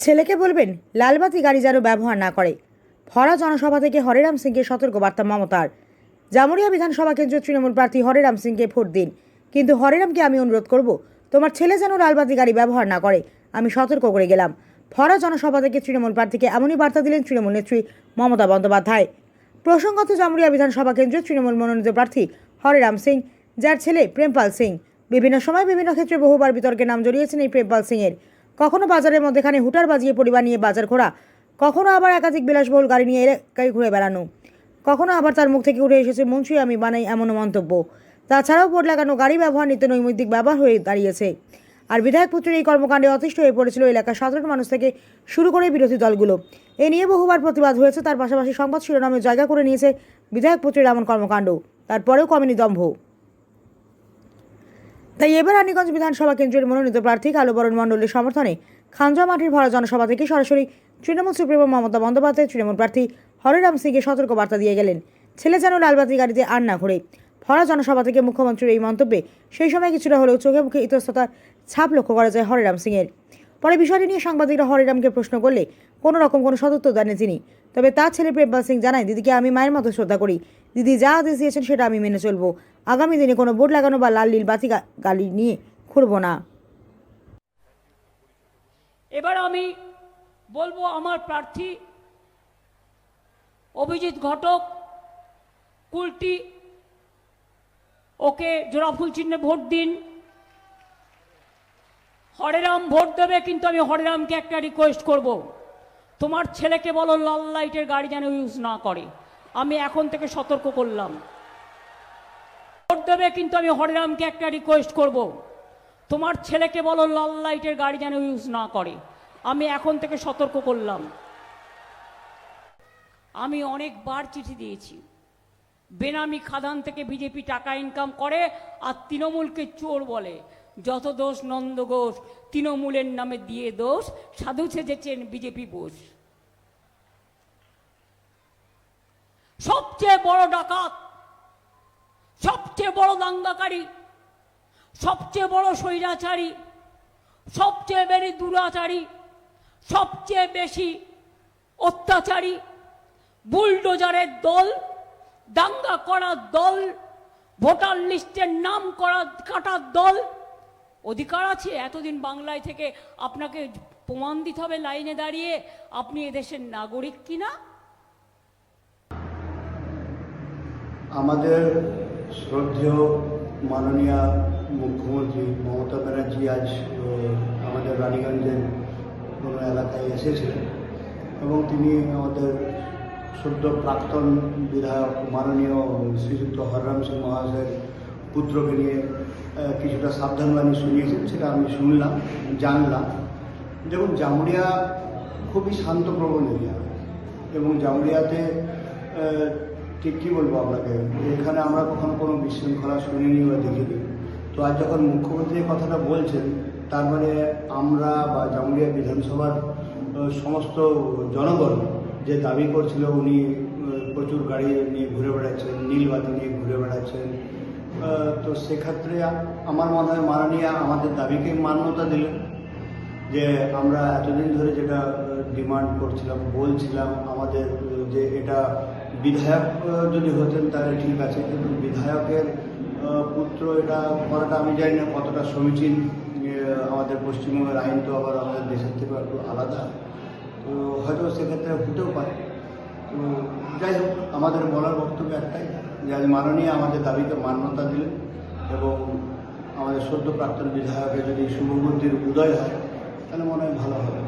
ছেলেকে বলবেন লালবাতি গাড়ি যেন ব্যবহার না করে। ভরা জনসভা থেকে হরিরাম সিংকে সতর্কবার্তা মমতার। জামুরিয়া বিধানসভা কেন্দ্রের তৃণমূল প্রার্থী হরিরাম সিংকে ভোট দিন, কিন্তু হরিরামকে আমি অনুরোধ করব তোমার ছেলে যেন লালবাতি গাড়ি ব্যবহার না করে। আমি সতর্ক করে গেলাম। ভরা জনসভা থেকে তৃণমূল প্রার্থীকে এমনই বার্তা দিলেন তৃণমূল নেত্রী মমতা বন্দ্যোপাধ্যায়। প্রসঙ্গত জামুরিয়া বিধানসভা কেন্দ্রের তৃণমূল মনোনীত প্রার্থী হরিরাম সিং, যার ছেলে প্রেমপাল সিং বিভিন্ন সময় বিভিন্ন ক্ষেত্রে বহুবার বিতর্কে নাম জড়িয়েছেন। এই প্রেমপাল সিংয়ের কখনো বাজারের মধ্যেখানে হুটার বাজিয়ে পরিবার নিয়ে বাজার ঘোরা, কখনো আবার একাধিক বিলাসবহুল গাড়ি নিয়ে এলাকায় ঘুরে বেড়ানো, কখনো আবার তার মুখ থেকে উঠে এসেছে মঞ্চে আমি বানাই এমনও মন্তব্য। তাছাড়াও বোর্ড লাগানো গাড়ি ব্যবহার নিত্য নৈমিত্তিক ব্যবহার হয়ে দাঁড়িয়েছে। আর বিধায়ক পুত্রের এই কর্মকাণ্ডে অতিষ্ঠ হয়ে পড়েছিল এলাকার সাধারণ মানুষ থেকে শুরু করে বিরোধী দলগুলো। এ নিয়ে বহুবার প্রতিবাদ হয়েছে। তার পাশাপাশি সংবাদ শিরোনামে জায়গা করে নিয়েছে বিধায়ক পুত্রের এমন কর্মকাণ্ড। তারপরেও কমেনি দম্ভ। তাই এবার রানীগঞ্জ বিধানসভা কেন্দ্রের মনোনীত প্রার্থী কালুবরণ মণ্ডলের সমর্থনে খানজা মাঠের ভরা জনসভা থেকে সরাসরি তৃণমূল সুপ্রিমো মমতা বন্দ্যোপাধ্যায় তৃণমূল প্রার্থী হরিরাম সিংকে সতর্কবার্তা দিয়ে গেলেন, ছেলে যেন লালবাতি গাড়িতে আর না ঘোরে। ভরা জনসভা থেকে মুখ্যমন্ত্রীর এই মন্তব্যে সেই সময় কিছুটা হলেও চোখে মুখে ইতস্ততার ছাপ লক্ষ্য করা যায় হরিরাম সিংয়ের। পরে বিষয়টি নিয়ে সাংবাদিকরা হরিরামকে প্রশ্ন করলে কোনো রকম কোনো সদুত্তর দেননি তিনি। তবে তার ছেলে প্রেমপাল সিং জানায়, দিদিকে আমি মায়ের মতো শ্রদ্ধা করি। দিদি যা আদেশ দিয়েছেন সেটা আমি মেনে চলবো। আগামী দিনে কোনো বোর্ড লাগানো বা লাল নীল বাতি গাড়ি নিয়ে ঘুরব না। এবার আমি বলবো আমার প্রার্থী অভিজিৎ ঘটক কুলটি, ওকে জোড়াফুল চিহ্নে ভোট দিন। হরিরাম ভোট দেবে, কিন্তু আমি হরিরামকে একটা রিকোয়েস্ট করব, তোমার ছেলেকে বলো লাল লাইটের গাড়ি যেন ইউজ না করে। আমি এখন থেকে সতর্ক করলাম। ভোট দেবে, কিন্তু আমি হরিরামকে একটা রিকোয়েস্ট করব, তোমার ছেলেকে বলো লাল লাইটের গাড়ি যেন ইউজ না করে। আমি এখন থেকে সতর্ক করলাম। আমি অনেকবার চিঠি দিয়েছি, বেনামি খাদান থেকে বিজেপি টাকা ইনকাম করে আর তৃণমূলকে চোর বলে। যত দোষ নন্দ ঘোষ, তৃণমূলের নামে দিয়ে দোষ, সাধু সেজেছেন বিজেপি বোস। সবচেয়ে বড় ডাকাত, সবচেয়ে বড় দাঙ্গাকারী, সবচেয়ে বড় স্বৈরাচারী, সবচেয়ে বেশি দুরাচারী, সবচেয়ে বেশি অত্যাচারী, বুলডোজারের দল, দাঙ্গা করার দল, ভোটার লিস্টের নাম কাটার দল। অধিকার আছে এতদিন বাংলায় থেকে আপনাকে প্রমাণ দিতে হবে লাইনে দাঁড়িয়ে আপনি এদেশের নাগরিক কিনা। আমাদের শ্রদ্ধেয় মাননীয় মুখ্যমন্ত্রী মমতা ব্যানার্জি আজ আমাদের রানীগঞ্জের কোনো এলাকায় এসেছিলেন এবং তিনি আমাদের সদ্য প্রাক্তন বিধায়ক মাননীয় শ্রীযুক্ত হরিরাম সিং মহাশয়ের পুত্রকে নিয়ে কিছুটা সাবধানবাণী শুনিয়েছেন। সেটা আমি শুনলাম, জানলাম। দেখুন, জামুরিয়া খুবই শান্তপ্রবণ এরিয়া এবং জামুরিয়াতে ঠিক কী বলবো আপনাকে, এখানে আমরা কখনো কোনো বিশৃঙ্খলা শুনিনি বা দেখিনি। তো আজ যখন মুখ্যমন্ত্রী কথাটা বলছেন, তার মানে আমরা বা জামুরিয়া বিধানসভার সমস্ত জনগণ যে দাবি করছিল উনি প্রচুর গাড়ি নিয়ে ঘুরে বেড়াচ্ছেন, নীলবাতি নিয়ে ঘুরে বেড়াচ্ছেন, তো সেক্ষেত্রে আমার মনে হয় মাননীয় আমাদের দাবিকে মান্যতা দিলেন যে আমরা এতদিন ধরে যেটা ডিমান্ড করছিলাম, বলছিলাম আমাদের যে এটা বিধায়ক যদি হতেন তাহলে ঠিক আছে, কিন্তু বিধায়কের পুত্র এটা করাটা আমি জানি না কতটা সমীচীন। আমাদের পশ্চিমবঙ্গের আইন তো আবার আমাদের দেশের থেকে একটু আলাদা, তো হয়তো সেক্ষেত্রে হতেও পারে। তো যাই হোক, আমাদের বলার বক্তব্য একটাই যে আজ মাননীয় আমাদের দাবিকে মান্যতা দিলেন এবং আমাদের সদ্য প্রাক্তন বিধায়কের যদি শুভবুদ্ধির উদয় হয় তাহলে মনে হয় ভালো হবে।